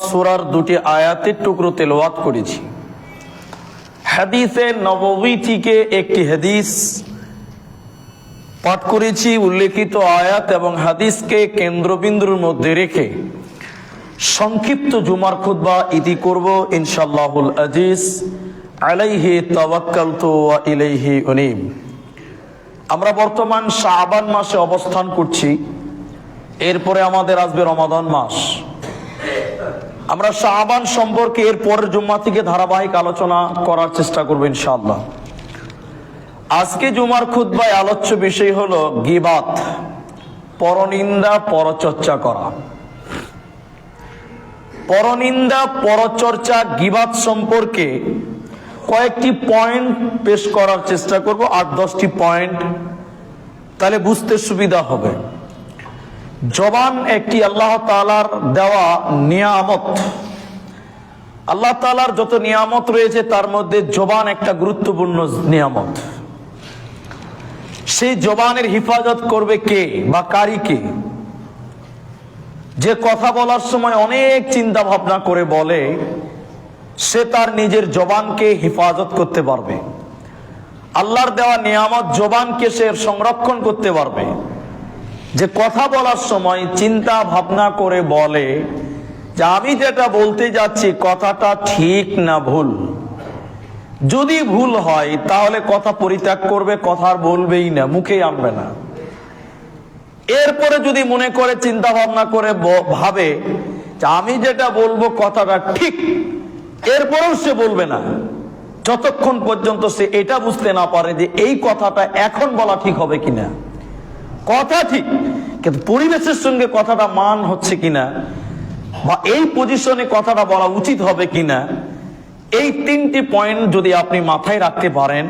সূরার দুটি আয়াতের টুকরো তেলাওয়াত করেছি। হাদিসে নববী থেকে একটি হাদিস পাঠ করেছি। উল্লেখিত আয়াত এবং হাদিসকে কেন্দ্রবিন্দুর মধ্যে রেখে সংক্ষিপ্ত জুমার খুতবা ইতি করব ইনশাআল্লাহুল আজিজ। আলাইহি তাওয়াক্কালতু ওয়া ইলাইহি উনীব। আমরা বর্তমান শাবান মাসে অবস্থান করছি। এরপরে আমাদের আসবে রমাদান মাস। আমরা শাবান সম্পর্কে এর পরের জুম্মা থেকে ধারাবাহিক আলোচনা করার চেষ্টা করব ইনশাআল্লাহ। আজকে জুমার খুতবায় আলোচ্য বিষয় হলো গীবাত, পরনিন্দা, পরচর্চা করা। পরনিন্দা, পরচর্চা, গীবাত সম্পর্কে কয়েকটি পয়েন্ট পেশ করার চেষ্টা করব, 8-10টি পয়েন্ট, তাহলে বুঝতে সুবিধা হবে। জবান একটি আল্লাহ তাআলার দেওয়া নিয়ামত। আল্লাহ তাআলার যত নিয়ামত রয়েছে তার মধ্যে জবান একটা গুরুত্বপূর্ণ নিয়ামত। সেই জবানের হিফাজত করবে কে বা কারি কে? যে কথা বলার সময় অনেক চিন্তা ভাবনা করে বলে, সে তার নিজের জবানকে হিফাজত করতে পারবে। আল্লাহর দেওয়া নিয়ামত জবানকে সে সংরক্ষণ করতে পারবে। যে কথা বলার সময় চিন্তা ভাবনা করে বলে যে আমি যেটা বলতে যাচ্ছি কথাটা ঠিক না ভুল। যদি ভুল হয় তাহলে কথা পরিত্যাগ করবে, কথা আর বলবেই না, মুখেই আনবে না। এরপরে যদি মনে করে চিন্তা ভাবনা করে ভাবে যে আমি যেটা বলবো কথাটা ঠিক, এরপরেও সে বলবে না যতক্ষণ পর্যন্ত সে এটা বুঝতে না পারে যে এই কথাটা এখন বলা ঠিক হবে কিনা। কথা ঠিক, কিন্তু পরিবেশের সঙ্গে কথাটা মান হচ্ছে কিনা, বা এই পজিশনে কথাটা বলা উচিত হবে কিনা। এই 3টি পয়েন্ট যদি আপনি মাথায় রাখতে পারেন,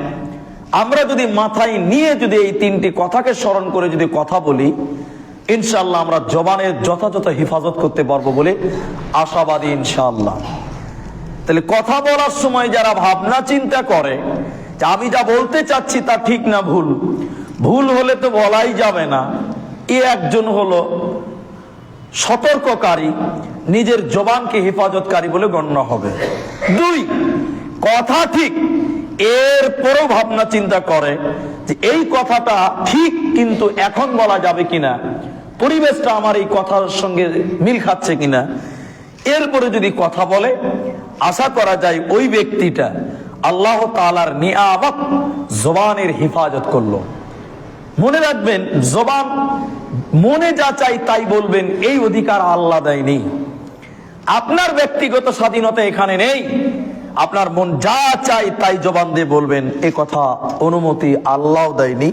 আমরা যদি মাথায় নিয়ে যদি এই 3টি কথাকে স্মরণ করে যদি কথা বলি, ইনশাআল্লাহ আমরা জবানের যথাযথ হিফাজত করতে পারবো বলে আশাবাদী ইনশাআল্লাহ। তাহলে কথা বলার সময় যারা ভাবনা চিন্তা করে যে আমি যা বলতে চাচ্ছি তা ঠিক না ভুল, ভুল হলে তো বলাই যাবে না, এ একজন হলো সতর্ককারী, নিজের জবানকে হেফাজতকারী বলে গণ্য হবে। 2, কথা ঠিক, এরপরও ভাবনা চিন্তা করে যে এই কথাটা ঠিক কিন্তু এখন বলা যাবে কিনা, পরিবেশটা আমার এই কথার সঙ্গে মিল খাচ্ছে কিনা। এরপরে যদি কথা বলে, আশা করা যায় ওই ব্যক্তিটা আল্লাহ তাআলার নিয়ামত জবানের হিফাজত করলো। মনে রাখবেন, জবান মনে যা চাই তাই বলবেন, এই অধিকার আল্লাহ দেয়নি। আপনার ব্যক্তিগত স্বাধীনতা এখানে নেই। আপনার মন যা চাই তাই জবান দিয়ে বলবেন, এ কথা অনুমতি আল্লাহ দেয়নি,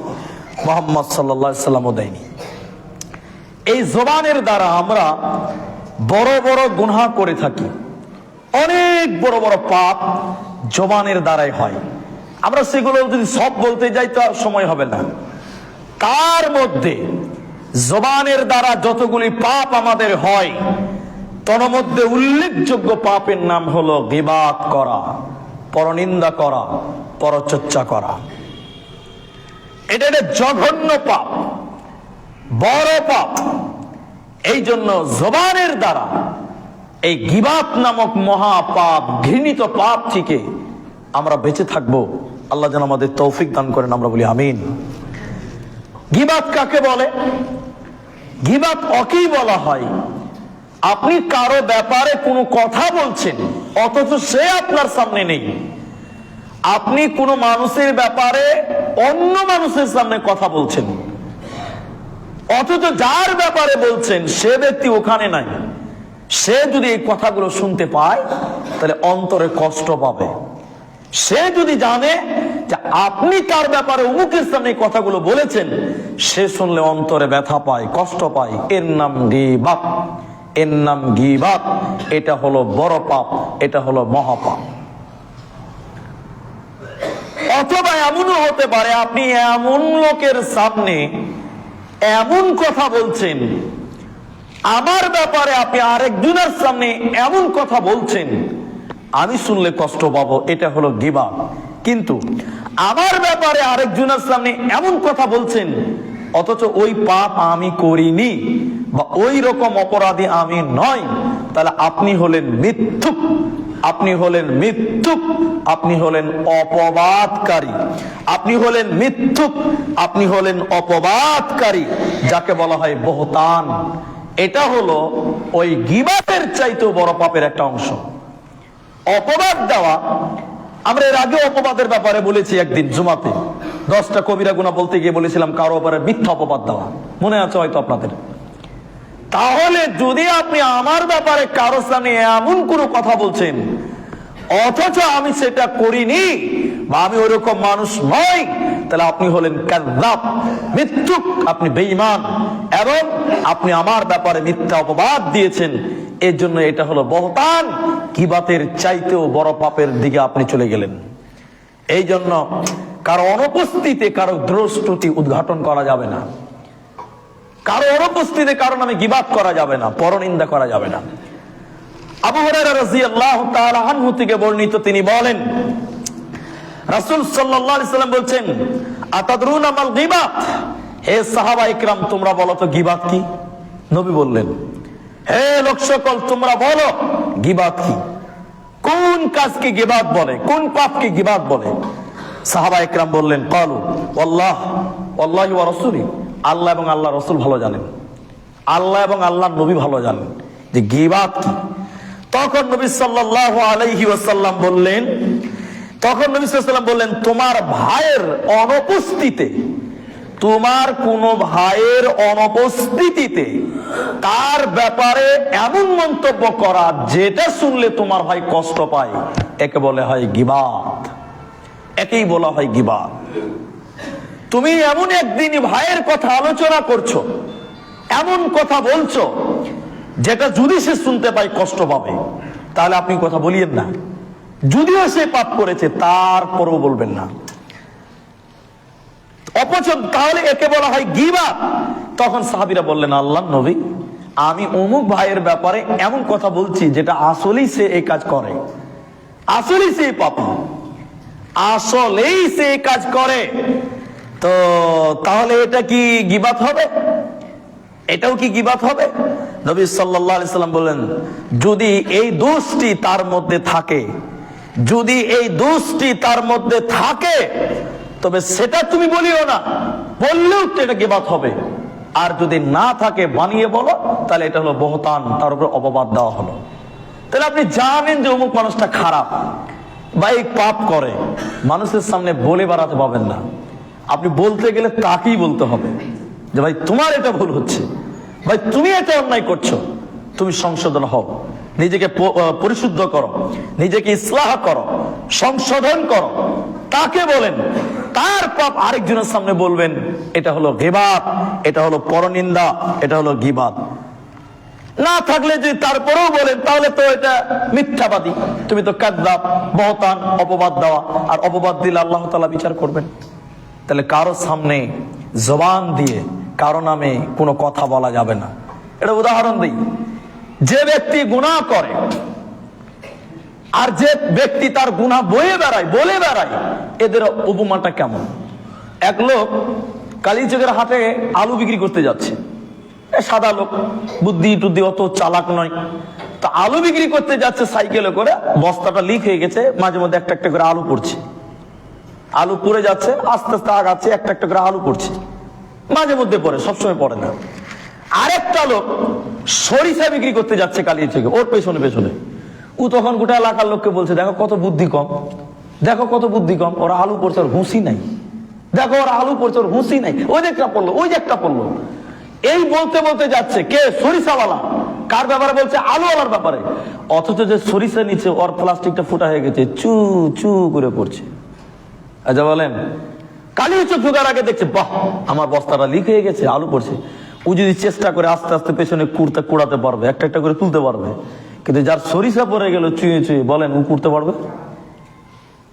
মুহাম্মদ সাল্লাল্লাহু আলাইহি সাল্লামও দেয়নি। এই জবানের দ্বারা আমরা বড় বড় গুনাহ করে থাকি। অনেক বড় বড় পাপ জবানের দ্বারাই হয়। আমরা সেগুলো যদি সব বলতে যাই তো সময় হবে না। তার মধ্যে জবানের দ্বারা যতগুলি পাপ আমাদের হয়, তার মধ্যে উল্লেখযোগ্য পাপের নাম হলো গীবাত করা, পরনিন্দা করা, পরচর্চা করা। এটা একটা জঘন্য পাপ, বড় পাপ। এই জন্য জবানের দ্বারা এই গীবাত নামক মহা পাপ, ঘৃণিত পাপ থেকে আমরা বেঁচে থাকবো। আল্লাহ যেন আমাদের তৌফিক দান করেন, আমরা বলি আমিন। গীবাত কাকে বলে? গীবাত ওকেই বলা হয়, আপনি কারো ব্যাপারে কোনো কথা বলছেন অথচ সে আপনার সামনে নেই। আপনি কোনো মানুষের ব্যাপারে অন্য মানুষের সামনে কথা বলছেন, অথচ যার ব্যাপারে বলছেন সে ব্যক্তি ওখানে নাই। সে যদি এই কথাগুলো শুনতে পায় তাহলে অন্তরে কষ্ট পাবে। সে যদি জানে যে আপনি তার ব্যাপারে অমুকের সামনে কথাগুলো বলেছেন, সে শুনলে অন্তরে ব্যথা পায়, কষ্ট পায়। এর নাম গীবাত, এর নাম গীবাত। এটা হলো বড় পাপ, এটা হলো মহাপাপ। অথবা এমনও হতে পারে আপনি এমন লোকের সামনে এমন কথা বলছেন, আমার ব্যাপারে আপনি আরেকজনের সামনে এমন কথা বলছেন, আমি শুনলে কষ্ট পাবো, এটা হলো গীবাত। কিন্তু আমার ব্যাপারে আরেকজনের সামনে এমন কথা বলছেন অথচ ওই পাপ আমি করিনি বা ওই রকম অপরাধী আমি নয়, তাহলে আপনি হলেন মিথ্যুক, আপনি হলেন মিথ্যুক, আপনি হলেন অপবাদকারী, আপনি হলেন মিথ্যুক, আপনি হলেন অপবাদকারী, যাকে বলা হয় বহতান। এটা হলো ওই গীবাতের চাইতেও বড় পাপের একটা অংশ। অপবাদ দেওয়া, আমরা এর আগে অপবাদের ব্যাপারে বলেছি একদিন জুমাতে, 10টা কবিরা গুনাহ বলতে গিয়ে বলেছিলাম কারো ব্যাপারে মিথ্যা অপবাদ দেওয়া, মনে আছে হয়তো আপনাদের। তাহলে যদি আপনি আমার ব্যাপারে কারো সামনে এমন কোনো কথা বলছেন অথচ আমি সেটা করিনি বা আমি ওরকম মানুষ নই, তাহলে আপনি হলেন কাযযাব, মিথ্যুক, আপনি বেঈমান, এবং আপনি আমার ব্যাপারে মিথ্যা অপবাদ দিয়েছেন। এর জন্য এটা হলো বহতান, গীবাতের চাইতেও বড় পাপের দিকে আপনি চলে গেলেন। এই জন্য কারো অনুপস্থিতিতে কারো দোষ ত্রুটি উদ্ঘাটন করা যাবে না, কারো অনুপস্থিতিতে কারো নামে গীবাত করা যাবে না, পরনিন্দা করা যাবে না। আবু হুরায়রা রাদিয়াল্লাহু তাআলা আনহু থেকে বর্ণিত, তিনি বলেন রাসূল সাল্লাল্লাহু আলাইহি সাল্লাম বলছেন, আতাদরুনা মাল গীবাত, হে সাহাবা ইকরাম তোমরা বলো তো গীবাত কি? নবী বললেন, হে লোক সকল তোমরা বলো গীবাত কি, কোন কাজকে গীবাত বলে, কোন পাপকে গীবাত বলে? সাহাবা ইকরাম বললেন, ক্বালু ওয়াল্লাহি ওয়া রাসূলি, আল্লাহ এবং আল্লাহ রাসূল ভালো জানেন, আল্লাহ এবং আল্লাহর নবী ভালো জানেন যে গীবাত কি। তখন নবী সাল্লাল্লাহু আলাইহি ওয়াসাল্লাম বললেন, তোমার ভাইয়ের অনুপস্থিতিতে, তোমার কোন ভাইয়ের অনুপস্থিতিতে তার ব্যাপারে এমন মন্তব্য করা যেটা শুনলে তোমার ভাই কষ্ট পায়, একে বলে হয় গীবাত, একেই বলা হয় গীবাত। তুমি এমন একদিন ভাইয়ের কথা আলোচনা করছো, এমন কথা বলছো যেটা যদি সে শুনতে পায় কষ্ট পাবে, তাহলে আপনি কথা বলিয়েন না। যদিও সে পাপ করেছে তারপরেও বলবেন না, অপছন্দ, তাহলে একে বলা হয় গীবাত। তখন সাহাবীরা বললেন, আল্লাহর নবী, আমি অমুক ভাইয়ের ব্যাপারে এমন কথা বলছি যেটা আসলেই সে এই কাজ করে, আসলেই সে পাপী, আসলেই সে এই কাজ করে, তো তাহলে এটা কি গীবাত হবে? এটাও কি গীবাত হবে? নবী সাল্লাল্লাহু আলাইহি সাল্লাম বলেন, যদি এই দোষটি তার মধ্যে থাকে, যদি এই দোষটি তার মধ্যে থাকে তবে সেটা তুমি বলিও না, বললেও তো এটা গীবাত হবে। আর যদি না থাকে বানিয়ে বলো, তাহলে এটা হলো বহতান, তার উপর অপবাদ দেওয়া হলো। তাহলে আপনি জানেন যে অমুক মানুষটা খারাপ বা এই পাপ করে, মানুষের সামনে বলে বেড়াতে পাবেন না। আপনি বলতে গেলে তাকেই বলতে হবে যে ভাই তোমার এটা ভুল হচ্ছে, ভাই তুমি এটা অন্যায় করছো, তুমি সংশোধন হও, নিজেকে পরিশুদ্ধ করো, নিজেকে ইসলাহ করো, সংশোধন করো, তাকে বলেন। তার পাপ আরেকজনের সামনে বলবেন, এটা হলো গীবাত, এটা হলো পরনিন্দা, এটা হলো গীবাত। না থাকলে যদি তারপরেও বলেন তাহলে তো এটা মিথ্যাবাদী, তুমি তো কাযযাব, বহতান, অপবাদ দেওয়া, আর অপবাদ দিলে আল্লাহ তাআলা বিচার করবেন। তাহলে কারো সামনে জবান দিয়ে কারো নামে কোনো কথা বলা যাবে না। এটা উদাহরণ দিই, যে ব্যক্তি গুনাহ করে আর যে ব্যক্তি তার গুনাহ বয়ে বেড়ায়, বলে বেড়ায়, এদের উপমাটা কেমন? এক লোক কালীচকের হাটে আলু বিক্রি করতে যাচ্ছে, সাদা লোক, বুদ্ধি টুদ্ধি অত চালাক নয়, তো আলু বিক্রি করতে যাচ্ছে সাইকেলে করে, বস্তাটা লিক হয়ে গেছে, মাঝে মধ্যে একটা একটা করে আলু পড়ছে, আলু পড়ে যাচ্ছে, আস্তে আস্তে আগাচ্ছে, একটা একটা করে আলু পড়ছে, মাঝে মধ্যে পড়ে, সবসময় পড়ে না। আরেকটা লোক সরিষা বিক্রি করতে যাচ্ছে কালীচকে, ওর পেছনে পেছনে, ও তখন গোটা এলাকার লোককে বলছে, দেখো কত বুদ্ধি কম, দেখো কত বুদ্ধি কম, ওরা আলু পড়ছে, ওর হুঁশি নাই, দেখো ওরা আলু পড়ছে, ওর হুঁশি নাই, ওই যে একটা পড়লো, ওই যে একটা পড়লো। এই বলতে বলতে যাচ্ছে কে? সরিষাওয়ালা। কার ব্যাপারে বলছে? আলুওয়ালার ব্যাপারে। অথচ যে সরিষা নিচে ওর প্লাস্টিকটা ফুটা হয়ে গেছে, চু চু করে পড়ছে। আচ্ছা বলেন, কালী চোখ ঢোকার আগে দেখছে, বাহ আমার বস্তাটা লিক হয়ে গেছে, আলু পড়ছে, ও যদি চেষ্টা করে আস্তে আস্তে পেছনে কুড়াতে পারবে, একটা একটা করে তুলতে পারবে। কিন্তু যার সরিষা পড়ে গেল চুয়ে চুয়ে, বলেন ও কুড়তে পারবে?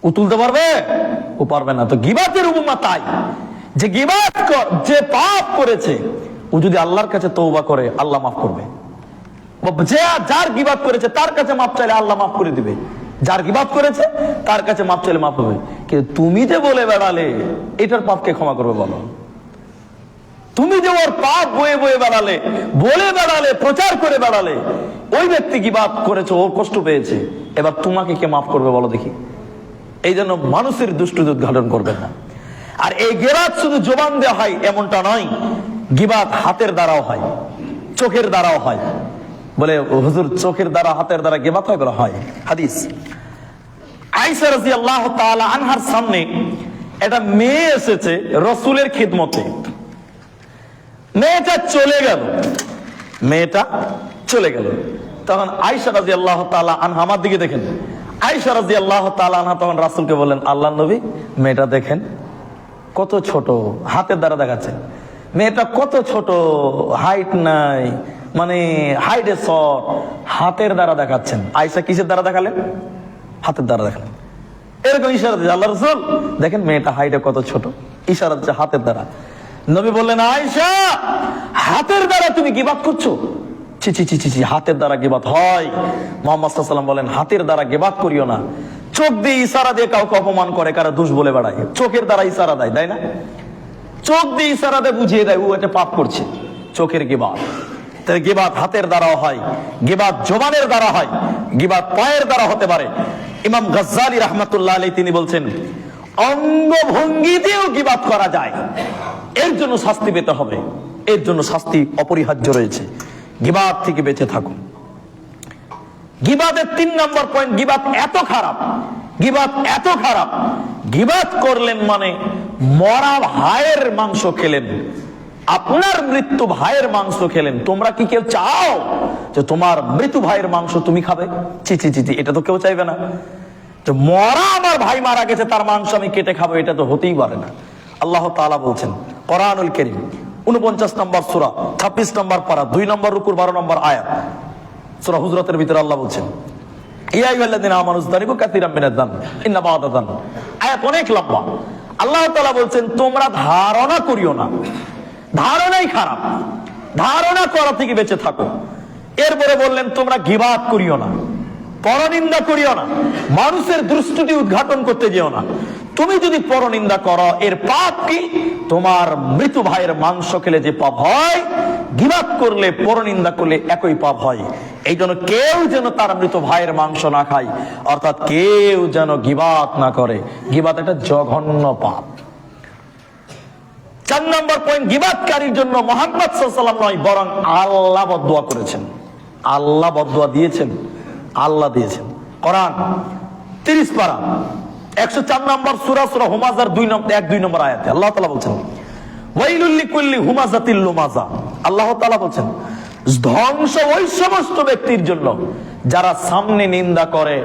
ও তুলতে পারবে? ও পারবে না। তো গীবাতের উপমা তাই, যে গীবাত যে পাপ করেছে, ও যদি আল্লাহর কাছে তওবা করে, আল্লাহ মাফ করবে। যে যার গীবাত করেছে তার কাছে মাফ চাইলে আল্লাহ মাফ করে দিবে, যার গীবাত করেছে তার কাছে মাফ চাইলে মাফ হবে। কিন্তু তুমি যে বলে বেড়ালে, এটার পাপকে ক্ষমা করবে বলো? তুমি যে ওর পাপ বয়ে বয়ে বেড়ালে, বলে বেড়ালে, প্রচার করে বেড়ালে, ওই ব্যক্তি গীবাত করেছে, ও কষ্ট পেয়েছে, এবার তোমাকে কে মাফ করবে বলো দেখি? এই জন্য মানুষের দুষ্টুতি উদ্ঘাটন করবেন না। আর এই গীবাত শুধু জবান দেওয়া হয় এমনটা নয়, গীবাত হাতের দ্বারাও হয়, চোখের দ্বারাও হয়। বলে হুজুর চোখের দ্বারা হাতের দ্বারা গীবাত হয়? বলে হয়। হাদিস, আয়েশা রাদিয়াল্লাহু তাআলা আনহার সামনে একটা মেয়ে এসেছে রাসূলের খিদমতে। মেয়েটা চলে গেল। তখন আয়েশা রাদিয়াল্লাহু তাআলা আনহা, আমার দিকে দেখেন, আয়েশা রাদিয়াল্লাহু তাআলা আনহা তখন রাসূলকে বললেন, আল্লাহর নবী, মেয়েটা দেখেন কত ছোট, হাতের দ্বারা দেখাচ্ছেন। মেয়েটা কত ছোট, হাইট নাই, মানে হাইটে শর্ট, হাতের দ্বারা দেখাচ্ছেন। আয়েশা কিসের দ্বারা দেখালেন? হাতের দ্বারা দেখালেন। এরকম ইশারা দিচ্ছে, আল্লাহ রাসূল দেখেন মেয়েটা হাইটে কত ছোট, ইশারা দিচ্ছে হাতের দ্বারা। নবী বললেন, আয়েশা হাতের দ্বারা তুমি গীবাত করছো? ছি ছি ছি ছি, হাতের দ্বারা গীবাত হয়? মুহাম্মদ সাল্লাল্লাহু আলাইহি ওয়াসাল্লাম বলেন, হাতের দ্বারা গীবাত করিও না। চোখ দিয়ে ইশারা দিয়ে কাউকে অপমান করে, কারা দোষ বলে বেড়ায়, চোখের দ্বারা ইশারা দেয়, তাই না? চোখ দিয়ে ইশারা দিয়ে বুঝিয়ে দেয় ও এটা পাপ করছে, চোখের গীবাত। তাই গীবাত হাতের দ্বারাও হয়, গীবাত জবানের দ্বারা হয়, গীবাত পায়ের দ্বারা হতে পারে। ইমাম গাজ্জালী রাহমাতুল্লাহ আলাইহি তিনি বলছেন, অঙ্গভঙ্গি দিয়েও গীবাত করা যায়, এর জন্য শাস্তি পেতে হবে, এর জন্য শাস্তি অপরিহার্য রয়েছে। গীবাত থেকে বেঁচে থাকুন। গীবাতের 3 নম্বর পয়েন্ট, গীবাত এত খারাপ, গীবাত এত খারাপ, গীবাত করলেন মানে মরা ভাইয়ের মাংস খেলেন, আপনার মৃত্যু ভাইয়ের মাংস খেলেন। তোমরা কি কেউ চাও যে তোমার মৃত্যু ভাইয়ের মাংস তুমি খাবে? ছি ছি ছি, এটা তো কেউ চাইবে না। যে মরা আমার ভাই মারা গেছে, তার মাংস আমি কেটে খাবো, এটা তো হতেই পারে না। আল্লাহ তাআলা বলছেন কোরআনুল কারীম 49 নম্বর সূরা 26 নম্বর পারা 2 নম্বর রুকুর 12 নম্বর আয়াত, সূরা হুজরাতের ভিতরে আল্লাহ বলছেন, ইয়া আইয়ুহাল্লাযীনা আমানু ইজতানিবু কাসীরাম মিনাজ যান ইন্না বা'দা যান। আয়াত অনেক লম্বা। আল্লাহ তাআলা বলছেন তোমরা ধারণা করিও না, ধারণাই খারাপ, ধারণা করা থেকে বেঁচে থাকো। এরপরে বললেন তোমরা গীবাত করিও না, পরনিন্দা করিও না, মানুষের দুষ্টুটি উদ্ঘাটন করতে যেও না। তুমি যদি পরনিন্দা করো, এর পাপ কি? তোমার মৃত ভাইয়ের মাংস খেলে যে পাপ হয়, গীবাত করলে, পরনিন্দা করলে একই পাপ হয়। এই জন্য কেউ যেন তার মৃত ভাইয়ের মাংস না খায়, অর্থাৎ কেউ যেন গীবাত না করে। গীবাত একটা জঘন্য পাপ। 4 নম্বর পয়েন্ট, গীবাতকারীর জন্য মুহাম্মদ সাল্লাল্লাহু আলাইহি ওয়াসাল্লাম নয়, বরং আল্লাহ বদদুয়া করেছেন, আল্লাহ বদদুয়া দিয়েছেন, আল্লাহ দিয়েছেন। কোরআন 30 পারা 104 নম্বর সূরা, সূরা হুমাযার 1-2 নম্বর আয়াতে আল্লাহ তাআলা বলছেন, ওয়াইলুল লিকুল্লি হুমাযাতিল লুমাযা। আল্লাহ তাআলা বলছেন ধ্বংস ওই সমস্ত ব্যক্তির জন্য যারা সামনে নিন্দা করে,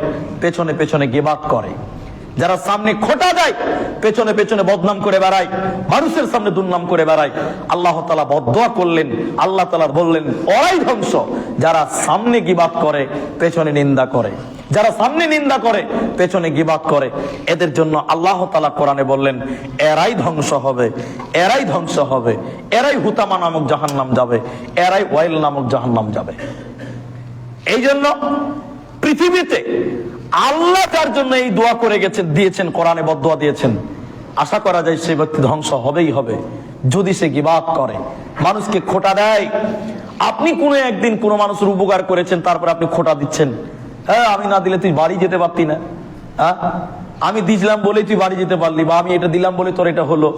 পেছনে পেছনে গীবাত করে, যারা সামনে খোটা দেয়, পেছনে পেছনে বদনাম করে বেড়ায়, মানুষের সামনে দুর্নাম করে বেড়ায়। আল্লাহ তাআলা বদদুয়া করলেন, আল্লাহ তাআলা বললেন ওরাই ধ্বংস যারা সামনে গীবাত করে, পেছনে নিন্দা করে, যারা সামনে নিন্দা করে, পেছনে গীবাত করে, এদের জন্য আল্লাহ তাআলা কোরআনে বললেন এরাই ধ্বংস হবে, এরাই ধ্বংস হবে, এরাই হুতামা নামক জাহান্নাম যাবে, এরাই ওয়াইল নামক জাহান্নাম যাবে। এই জন্য পৃথিবীতে আল্লাহ তার জন্য এই দোয়া করে গেছেন, দিয়েছেন, কোরআনে বদদুয়া দিয়েছেন। আশা করা যায় সেই ব্যক্তি ধ্বংস হবেই হবে যদি সে গীবাত করে, মানুষকে খোটা দেয়। আপনি কোনো একদিন কোনো মানুষের উপকার করেছেন, তারপর আপনি খোটা দিচ্ছেন, হ্যাঁ আমি না দিলে তুই বাড়ি যেতে পারতি না, হ্যাঁ আমি দিলাম বলে তুই বাড়ি যেতে পারলি, বা আমি এটা দিলাম বলে তোর এটা হলো।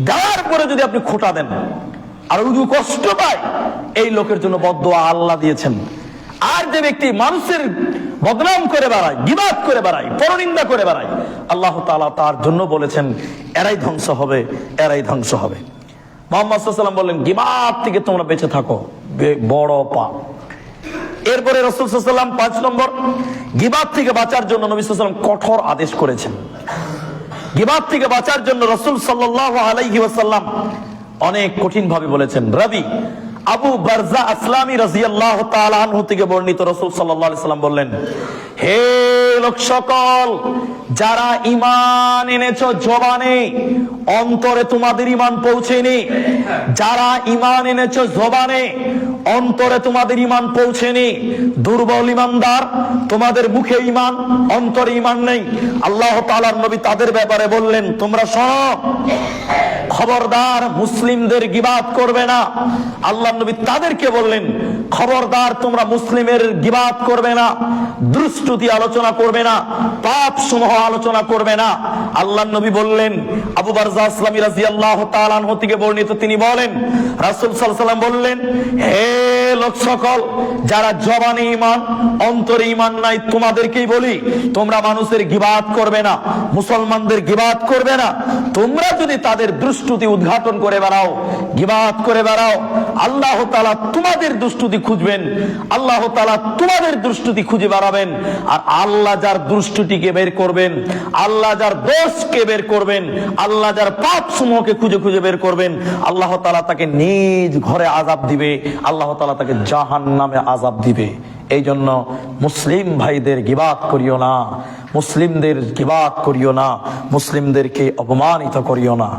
দেওয়ার পরে যদি আপনি খোটা দেন আর উজু কষ্ট পায়, এই লোকের জন্য বদদুয়া আল্লাহ দিয়েছেন। আর যে ব্যক্তি মানুষের বদনাম করে বেড়ায়, গীবাত করে বেড়ায়, পরনিন্দা করে বেড়ায়, আল্লাহ তাআলা তার জন্য বলেছেন এরাই ধ্বংস হবে, এরাই ধ্বংস হবে। মুহাম্মদ সাল্লাল্লাহু আলাইহি ওয়াসাল্লাম বললেন গীবাত থেকে তোমরা বেঁচে থাকো, বড় পাপ। এরপরে রাসূল সাল্লাল্লাহু আলাইহি ওয়াসাল্লাম 5 নম্বর, গীবাত থেকে বাঁচার জন্য নবী সাল্লাল্লাহু আলাইহি ওয়াসাল্লাম কঠোর আদেশ করেছেন। গীবাত থেকে বাঁচার জন্য রাসূল সাল্লাল্লাহু আলাইহি ওয়াসাল্লাম অনেক কঠিন ভাবে বলেছেন। রাবি আবু বারজা আসলামী রাদিয়াল্লাহু তাআলা আনহু থেকে বর্ণিত, রাসূল সাল্লাল্লাহু আলাইহি ওয়াসাল্লাম বললেন, হে লোক সকল যারা ঈমান এনেছো জবানে, অন্তরে তোমাদের ঈমান পৌঁছেনি। যারা ঈমান এনেছো জবানে, অন্তরে তোমাদের ঈমান পৌঁছেনি। দুর্বল ঈমানদার, তোমাদের মুখে ঈমান, অন্তরে ঈমান নেই। আল্লাহ তাআলার নবী তাদের ব্যাপারে বললেন, তোমরা শোনো, খবরদার মুসলিমদের গীবাত করবে না। আল্লাহর নবী তাদেরকে বললেন, খবরদার তোমরা মুসলিমের গীবাত করবে না, দুষ্টুতি আলোচনা করবে না, পাপ সমূহ আলোচনা করবে না। আল্লাহর নবী বললেন, আবু বারজা আসলামী রাদিয়াল্লাহু তাআলা আনহু থেকে বর্ণিত, তিনি বলেন, রাসূল সাল্লাল্লাহু আলাইহি ওয়াসাল্লাম বললেন, হে লোক সকল যারা জবানে ঈমান অন্তরে ঈমান নাই, তোমাদেরকেই বলি, তোমরা মানুষের গীবাত করবে না, মুসলমানদের গীবাত করবে না। তোমরা যদি তাদের দুষ্টুতি উদ্ঘাটন করে বেড়াও, গীবাত করে বেড়াও, আল্লাহ তাআলা তোমাদের দুষ্টুতি খুঁজবেন, আল্লাহ তাআলা তোমাদের দুষ্টুতি খুঁজে বেড়াবেন। আর আল্লাহ যার দুষ্টুটিকে বের করবেন, আল্লাহ যার দোষকে বের করবেন, আল্লাহ যার পাপ সমূহকে খুঁজে খুঁজে বের করবেন, আল্লাহ তাআলা তাকে নিজ ঘরে আযাব দিবে, আল্লাহ তাআলা তাকে জাহান্নামে আযাব দিবে। এই জন্য মুসলিম ভাইদের গীবাত করিও না, মুসলিমদের গীবাত করিও না, মুসলিমদেরকে অপমানিত করিও না।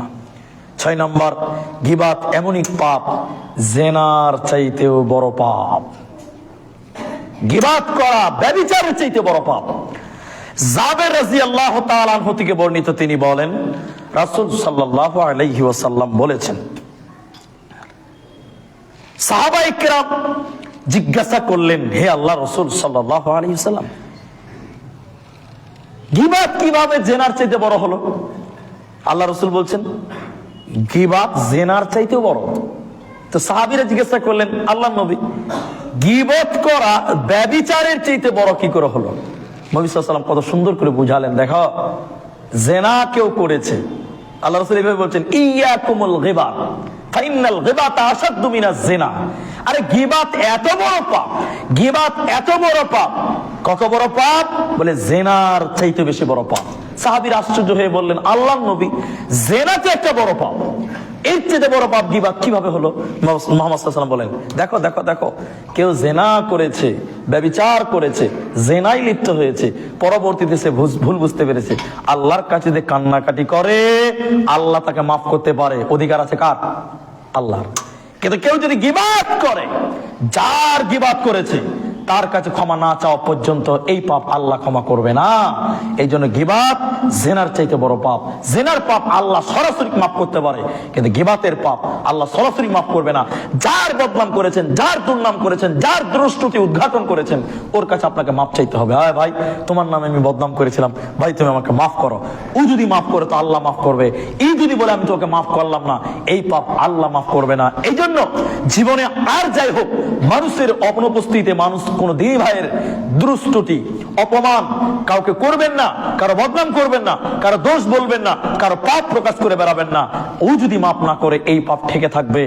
6 নম্বর, গীবাত এমনই পাপ, জেনার চাইতেও বড় পাপ। গীবাত করা ব্যভিচারের চাইতে বড় পাপ। জাবের রাদিয়াল্লাহু তাআলা আনহু থেকে বর্ণিত, তিনি বলেন, রাসূল সাল্লাল্লাহু আলাইহি ওয়াসাল্লাম বলেছেন, সাহাবায়ে কেরাম জিজ্ঞাসা করলেন, হে আল্লাহ রাসূল সাল্লাল্লাহু আলাইহি ওয়াসাল্লাম, গীবাত কিভাবে জেনার চাইতে বড় হলো? আল্লাহ রাসূল বলছেন, গীবাত জেনার চাইতেও বড়। তো সাহাবীরা জিজ্ঞাসা করলেন, আল্লাহর নবী, গীবত করা ব্যভিচারের চাইতে বড় কি করে হলো? নবী সাল্লাল্লাহু আলাইহি ওয়াসাল্লাম কত সুন্দর করে বুঝালেন, দেখো, জেনা কেউ করেছে, আল্লাহ রাসূল এইভাবে বলছেন, ইয়াকুমুল গীবাত ফাইনাল গীবাতা আশাদ্দু মিনাজ জিনা। আরে গীবাত এত বড় পাপ, গীবাত এত বড় পাপ। কত বড় পাপ? বলে জেনার চাইতে বেশি বড় পাপ। সাহাবীরা আশ্চর্য হয়ে বললেন, আল্লাহর নবী, জেনা তো একটা বড় পাপ, এর চেয়ে বড় পাপ গীবাত কিভাবে হলো? মুহাম্মদ সাল্লাল্লাহু আলাইহি ওয়াসাল্লাম বলেন, দেখো দেখো দেখো, কেউ জেনা করেছে, ব্যভিচার করেছে, জেনায় লিপ্ত হয়েছে, পরবর্তীতে সে ভুল বুঝতে পেরেছে, আল্লাহর কাছে যে কান্নাকাটি করে, আল্লাহ তাকে মাফ করতে পারে। অধিকার আছে কার? আল্লাহর। কিন্তু কেউ যদি গীবাত করে, যার গীবাত করেছে তার কাছে ক্ষমা না চাওয়া পর্যন্ত এই পাপ আল্লাহ ক্ষমা করবে না। এই জন্য গীবাত জেনার চাইতে বড় পাপ। জেনার পাপ আল্লাহ সরাসরি মাফ করতে পারে, কিন্তু গীবাতের পাপ আল্লাহ সরাসরি মাফ করবে না। যার বদনাম করেছেন, যার দুর্নাম করেছেন, যার দুষ্টুতি উদ্ঘাটন করেছেন, ওর কাছে আপনাকে মাফ চাইতে হবে। আয় ভাই, তোমার নামে আমি বদনাম করেছিলাম, ভাই তুমি আমাকে মাফ করো। ও যদি মাফ করে তো আল্লাহ মাফ করবে। এই যদি বলে আমি তোকে মাফ করলাম না, এই পাপ আল্লাহ মাফ করবে না। এই জন্য জীবনে আর যাই হোক, মানুষের অনুপস্থিতিতে মানুষ কোন দিন ভাইয়ের দুষ্টুটি, অপমান কাউকে করবেন না, কারো বদনাম করবেন না, কারো দোষ বলবেন না, কারো পাপ প্রকাশ করে বেড়াবেন না। ও যদি মাফ না করে এই পাপ ঠেকে থাকবে,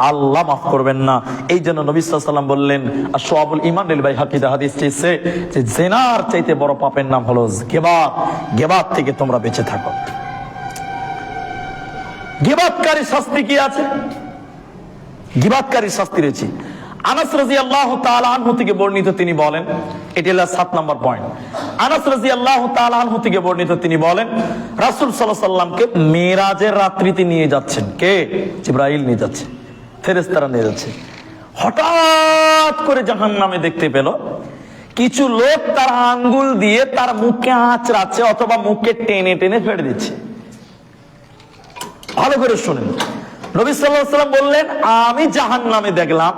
আল্লাহ মাফ করবেন না। এই জন্য নবী সাল্লাল্লাহু আলাইহি ওয়াসাল্লাম বললেন, আশ-শুআবুল ঈমান লিল বাইহাকিতে হাদিস এসেছে যে জিনার চাইতে বড় পাপের নাম হলো গীবাত। গীবাত থেকে তোমরা বেঁচে থাকো। গীবাতকারী শাস্তি কি আছে? গীবাতকারী শাস্তি রয়েছে। আনাস রাদিয়াল্লাহু তাআলা আনহু থেকে বর্ণিত, তিনি বলেন, এটি হলো 7 নম্বর পয়েন্ট। আনাস রাদিয়াল্লাহু তাআলা আনহু থেকে বর্ণিত, তিনি বলেন, রাসূল সাল্লাল্লাহু আলাইহি ওয়াসাল্লামকে মেরাজের রাত্রিতে নিয়ে যাচ্ছেন। কে? জিবরাইল নিয়ে যাচ্ছে, ফেরেশতারা নিয়ে যাচ্ছে। হঠাৎ করে জাহান্নামে দেখতে পেল কিছু লোক তার আঙ্গুল দিয়ে তার মুখে আঁচড়াচ্ছে অথবা মুখে টেনে টেনে ফেলে দিচ্ছে। ভালো করে শুনেন, নবী সাল্লাল্লাহু আলাইহি ওয়াসাল্লাম বললেন, আমি জাহান্নামে দেখলাম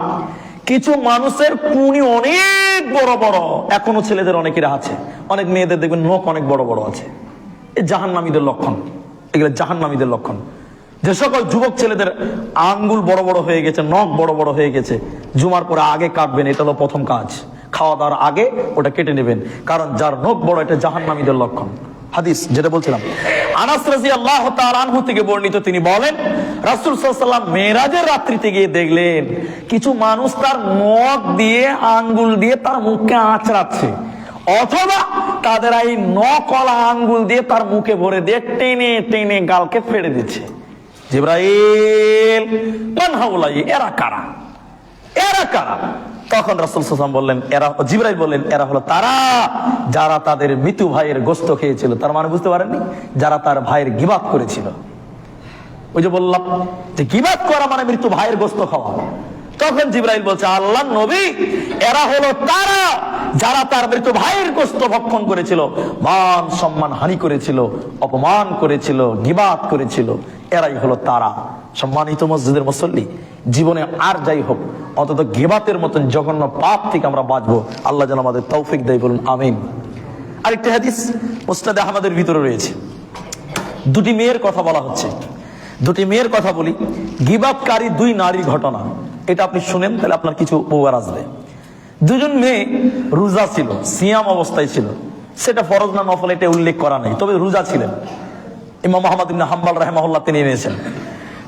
কিছু মানুষের কুনি অনেক বড় বড়, এখনো ছেলেদের অনেকের আছে, অনেক মেয়েদের দেখবেন নখ অনেক বড় বড় আছে। এই জাহান্নামীদের লক্ষণ, এগুলো জাহান্নামীদের লক্ষণ। যে সকল যুবক ছেলেদের আঙ্গুল বড় বড় হয়ে গেছে, নখ বড় বড় হয়ে গেছে, জুমার পরে আগে কাটবেন, এটা হলো প্রথম কাজ। খাওয়া দাওয়ার আগে ওটা কেটে নেবেন, কারণ যার নখ বড়, এটা জাহান্নামীদের লক্ষণ। হাদিস যেটা বলছিলাম, আনাস রাদিয়াল্লাহু তাআলা আনহু থেকে বর্ণিত, তিনি বলেন, রাসূল সাল্লাল্লাহু আলাইহি ওয়াসাল্লাম মেরাজের রাত্রিতে গিয়ে দেখলেন কিছু মানুষ তার নখ দিয়ে, আঙ্গুল দিয়ে তার মুখকে আঁচড়াচ্ছে, অথবা তাদের এই নকলা আঙ্গুল দিয়ে তার মুখে ভরে দিয়ে টেনে টেনে গালকে ফেড়ে দিচ্ছে। জিবরাইল, মান হাউলাই, এরা কারা? এরা কারা? তখন রাসূল সাল্লাল্লাহু আলাইহি ওয়াসাল্লাম বললেন, এরা, জিবরাইল বললেন, এরা হলো তারা যারা তাদের মৃত ভাইয়ের গোশত খেয়েছিল। তার মানে বুঝতে পারেননি, যারা তার ভাইয়ের গীবাত করেছিল। ওই যে বললাম যে গীবাত করা মানে মৃত ভাইয়ের গোশত খাওয়া। তখন জিবরাইল বলছে, আল্লাহর নবী, এরা হলো তারা যারা তার মৃত ভাইয়ের গোশত ভক্ষণ করেছিল, মান সম্মান হানি করেছিল, অপমান করেছিল, গীবাত করেছিল। এরাই হলো তারা। সম্মানিত মসজিদের মুসল্লি, জীবনে আর যাই হোক, অন্তত গীবাতের মতন জঘন্য পাপ থেকে আমরা বাঁচবো। আল্লাহ যেন আমাদের তৌফিক দেয়, বলুন আমিন। আরেকটি হাদিস মুসনাদে আহমদের ভিতরে রয়েছে, দুটি মেয়ের কথা বলা হচ্ছে। দুটি মেয়ের কথা বলি, গীবাতকারী দুই নারীর ঘটনা। এটা আপনি শুনেন, তাহলে আপনার কিছু উপকার আসবে। দুজন মেয়ে রোজা ছিল, সিয়াম অবস্থায় ছিল। সেটা ফরজ না নফল এটা উল্লেখ করা নেই, তবে রোজা ছিলেন। ইমাম আহমদ ইবনে হাম্বল রাহিমাহুল্লাহ তিনি এনেছেন।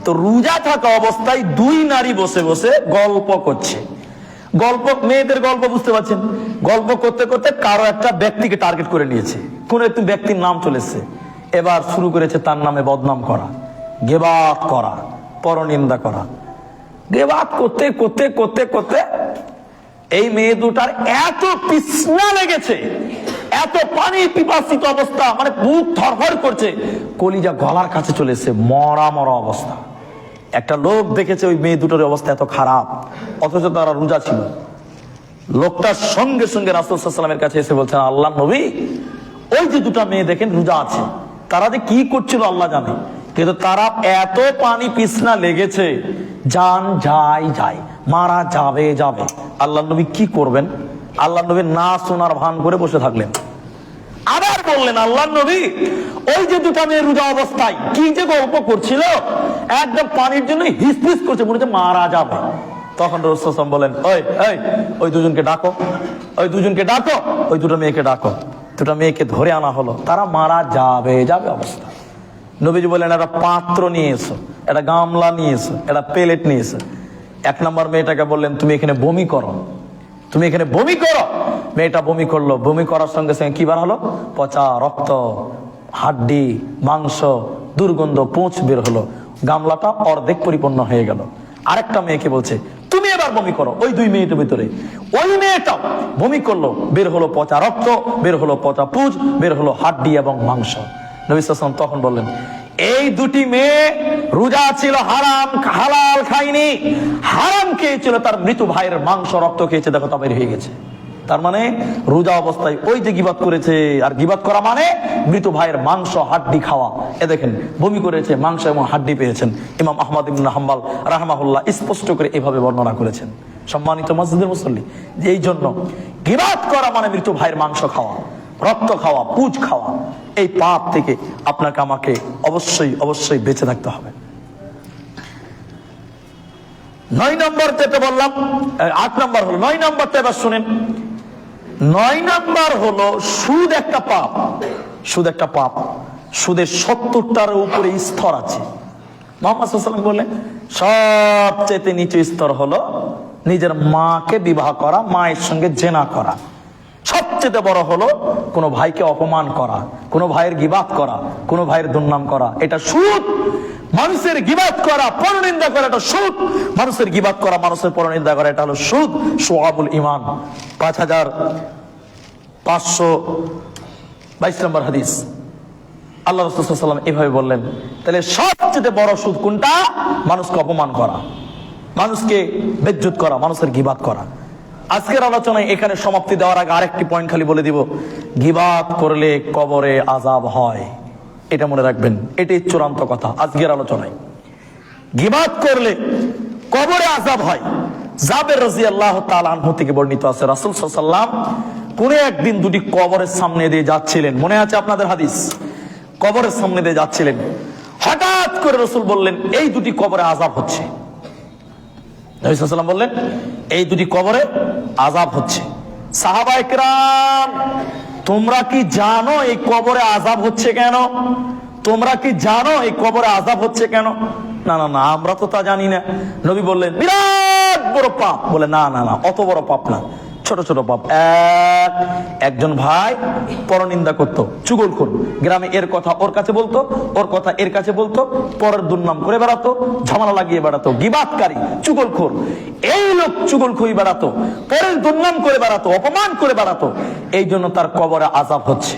তো রোজা থাকা অবস্থায় দুই নারী বসে বসে গল্প করছে। গল্প, মেয়েদের গল্প, বুঝতে পারছেন? গল্প করতে করতে কারো একটা ব্যক্তিকে টার্গেট করে নিয়েছে, কোন একটি ব্যক্তির নাম চলেছে। এবার শুরু করেছে তার নামে বদনাম করা, গীবাত করা, পরনিন্দা করা। গীবাত করতে করতে করতে করতে এই মেয়ে দুটার এত তৃষ্ণা লেগেছে, এত পানি পিপাসিত অবস্থা, মানে বুক থরথর করছে, কলিজা গলার কাছে চলেছে, মরা মরা অবস্থা। একটা লোক দেখেছে ওই মেয়ে দুটোর অবস্থা এত খারাপ, অথচ তারা রোজা ছিল। লোকটার সঙ্গে সঙ্গে রাসূল সাল্লাল্লাহু আলাইহি ওয়াসাল্লামের কাছে এসে বলছেন, আল্লাহর নবী, ওই যে দুটা মেয়ে দেখেন রোজা আছে, তারা যে কি করছিল আল্লাহ জানে, কিন্তু তারা এত পানি পিছনা লেগেছে, জান যায় মারা যাবে। আল্লাহর নবী কি করবেন? আল্লাহর নবী না শোনার ভান করে বসে থাকলেন। আবার বললেন, আল্লাহর নবী, ওই যে দুটা মেয়ে রোজা অবস্থায় কি যে গল্প করছিল, একদম পানির জন্য হিসপিস করছে, মনে হচ্ছে মারা যাবে। তখন রাসূল সাল্লাল্লাহু আলাইহি ওয়াসাল্লাম বলেন, ওই দুজনকে ডাকো, ওই দুটো মেয়েকে ডাকো। দুটা মেয়েকে ধরে আনা হলো, তারা মারা যাবে অবস্থা। নবীজি বললেন, একটা পাত্র নিয়ে এসো, একটা গামলা নিয়ে এসো, একটা প্লেট নিয়ে এসো। এক নম্বর মেয়েটাকে বললেন, তুমি এখানে বমি করো। মেয়েটা বমি করলো। বমি করার সঙ্গে সঙ্গে কি বার হলো? পচা রক্ত, হাড্ডি, মাংস, দুর্গন্ধ, পুঁছ বের হলো। গামলাটা অর্ধেক পরিপূর্ণ হয়ে গেল। আরেকটা মেয়েকে বলছে, তুমি এবার বমি করো। ওই দুই মেয়েটার ভিতরে ওই মেয়েটাও বমি করলো, বের হলো পচা রক্ত, বের হলো পচা পুঁজ, বের হলো হাড্ডি এবং মাংস। নবী সাল্লাল্লাহু আলাইহি ওয়াসাল্লাম তখন বললেন, এই দুটি মেয়ে রোজা ছিল, হালাল খায়নি, হারাম খেয়েছিল, তার মৃত ভাইয়ের মাংস রক্ত খেয়েছে, দেখো তা বের হয়ে গেছে। তার মানে রোজা অবস্থায় ওই যে গীবাত করেছে, আর গীবাত করা মানে মৃত ভাইয়ের মাংস হাড্ডি খাওয়া। এ দেখেন, বমি করেছে, মাংস এবং হাড্ডি পেয়েছেন। ইমাম আহমদ ইবনে হাম্বল রাহিমাহুল্লাহ স্পষ্ট করে এভাবে বর্ণনা করেছেন। সম্মানিত মসজিদের মুসল্লি, যে এই জন্য গীবাত করা মানে মৃত ভাইয়ের মাংস খাওয়া, রক্ত খাওয়া, পুঁজ খাওয়া। এই পাপ থেকে আপনাকে আমাকে অবশ্যই বেঁচে থাকতে হবে। 9 নম্বর যেটা বললাম, 8 নম্বর হলো, 9 নম্বরটা এবার শুনেন। 9 নম্বর হলো সুদ একটা পাপ। সুদের 70টার উপরে স্তর আছে। মুহাম্মদ সাল্লাল্লাহু আলাইহি ওয়াসাল্লাম বললেন, সবচেয়ে নিচু স্তর হলো নিজের মাকে বিবাহ করা, মায়ের সঙ্গে জেনা করা। সবচেয়ে বড় হলো কোনো ভাইকে অপমান করা, কোনো ভাইয়ের গীবাত করা, কোনো ভাইয়ের দুর্নাম করা। এটা সুদ। মানুষের গীবাত করা, পরনিন্দা করা, এটা সুদ। মানুষের গীবাত করা, মানুষের পরনিন্দা করা, এটা হলো সুদ। শুআবুল ঈমান 5522 নম্বর হাদিস। আল্লাহ রাসূল সাল্লাল্লাহু আলাইহি ওয়াসাল্লাম এভাবে বললেন। তাহলে সবচেয়ে বড় সুদ কোনটা? মানুষকে অপমান করা, মানুষকে বেজ্জত করা, মানুষের গীবাত করা। আজকের আলোচনায় এখানে সমাপ্তি দেওয়ার আগে আরেকটি পয়েন্ট খালি বলে দিব, গীবাত করলে কবরে আযাব হয়, এটা মনে রাখবেন। এটাই চূড়ান্ত কথা আজকের আলোচনায়। গীবাত করলে কবরে আযাব হয়। জাবের রাদিয়াল্লাহু তাআলা আনহু থেকে বর্ণিত আছে, রাসূল সাল্লাল্লাহু আলাইহি ওয়াসাল্লাম কোন একদিন দুটি কবরের সামনে দিয়ে যাচ্ছিলেন, মনে আছে আপনাদের হাদিস? কবরের সামনে দিয়ে যাচ্ছিলেন, হঠাৎ করে রাসূল বললেন, এই দুটি কবরে আযাব হচ্ছে। নবী সাল্লাল্লাহু আলাইহি ওয়াসাল্লাম বললেন, এই দুটি কবরে আযাব হচ্ছে। সাহাবায়ে কেরাম, তোমরা কি জানো এই কবরে আযাব হচ্ছে কেন? তোমরা কি জানো এই কবরে আযাব হচ্ছে কেন? না, আমরা তো তা জানি না। নবী বললেন, বিরাট বড় পাপ। বলে, না, অত বড় পাপ না, ছোট ছোট পাপ। একজন ভাই পরনিন্দা করতো, চুগলখোর, গ্রামে এর কথা ওর কাছে বলতো, ওর কথা এর কাছে বলতো, পরের দুর্নাম করে বেড়াতো, ঝামেলা লাগিয়ে বেড়াতো, গীবাতকারী, চুগলখোর। এই লোক চুগলখড়ি বেড়াতো, পরের দুর্নাম করে বেড়াতো, অপমান করে বেড়াতো, এই জন্য তার কবরে আযাব হচ্ছে।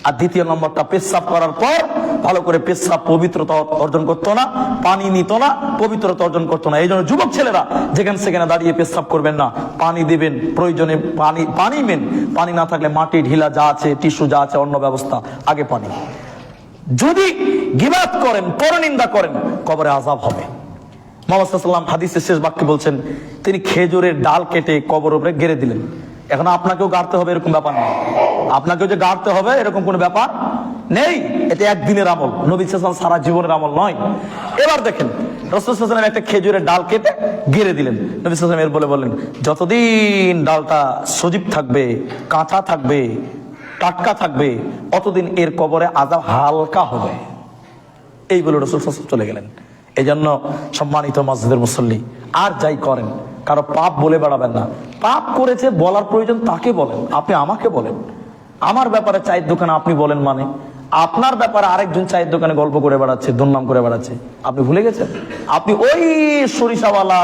আর দ্বিতীয় নম্বরটা, পেশাব করার পর ভালো করে পেশাব পবিত্রতা অর্জন করতো না, পানি নিত না, পবিত্রতা অর্জন করতো না। এই জন্য যুবক ছেলেরা যেখানে সেখানে দাঁড়িয়ে পেশাব করবেন না, পানি দিবেন, প্রয়োজনে পানি মেন, পানি না থাকলে মাটি ঢিলা যা আছে, টিস্যু যা আছে, অন্য ব্যবস্থা, আগে পানি। যদি গীবাত করেন, পরনিন্দা করেন, কবরে আযাব হবে। মুহাম্মদ সাল্লাল্লাহু আলাইহি ওয়াসাল্লাম হাদিসের শেষ বাক্যে বলছেন, তিনি খেজুরের ডাল কেটে কবরের উপরে গেড়ে দিলেন। এখন আপনাকেও গাড়তে হবে এরকম ব্যাপার নেই, আপনাকেও যে গাড়তে হবে এরকম কোনো ব্যাপার নেই। এটা একদিনের আমল, নবী সাল্লাল্লাহু আলাইহি ওয়াসাল্লাম সারা জীবনের আমল নয়। এবার দেখেন, রাসূল সাল্লাল্লাহু আলাইহি ওয়াসাল্লাম একটা খেজুরের ডাল কেটে গেড়ে দিলেন। নবী সাল্লাল্লাহু আলাইহি ওয়াসাল্লাম এর বলে বললেন, যতদিন ডালটা সজীব থাকবে, কাঁচা থাকবে, টাটকা থাকবে, অতদিন এর কবরে আযাব হালকা হবে। এই বলে রাসূল সাল্লাল্লাহু আলাইহি ওয়াসাল্লাম চলে গেলেন। এই জন্য সম্মানিত মসজিদের মুসল্লি, আর যাই করেন কারো পাপ বলে বেড়াবেন না। পাপ করেছে বলার প্রয়োজন তাকে বলেন, আপনি আমাকে বলেন। আমার ব্যাপারে চায়ের দোকানে আপনি বলেন মানে, আপনার ব্যাপারে আরেকজন চায়ের দোকানে গল্প করে বেড়াচ্ছে, দুর্নাম করে বেড়াচ্ছে, আপনি ভুলে গেছেন? আপনি ওই সরিষাওয়ালা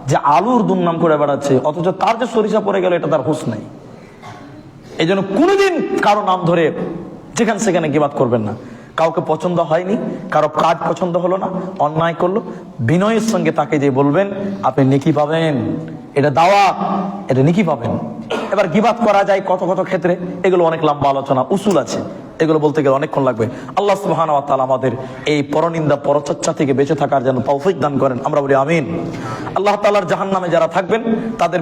যে আলুর দুর্নাম করে বেড়াচ্ছে, অথচ তার যে সরিষা পড়ে গেল এটা তার হুঁশ নাই। এই জন্য কোনোদিন কারো নাম ধরে যেখানে সেখানে গীবাত করবেন না। কাউকে পছন্দ হয়নি, কারো কাজ পছন্দ হলো না, অন্যায় করলো, বিনয়ের সঙ্গে তাকে যে বলবেন, আপনি নেকি পাবেন, এটা দাওয়াত, এটা নেকি পাবেন। এবার গীবাত করা যায় কত কত ক্ষেত্রে, এগুলো অনেক লম্বা আলোচনা, উসুল আছে, এগুলো বলতে গেলে অনেকক্ষণ লাগবে। আল্লাহ সুবহানাহু ওয়া তাআলা আমাদের এই পরনিন্দা পরচর্চা থেকে বেঁচে থাকার জন্য তৌফিক দান করেন, আমরা বলি আমিন। আল্লাহ তাআলার জাহান্নামে যারা থাকবেন তাদের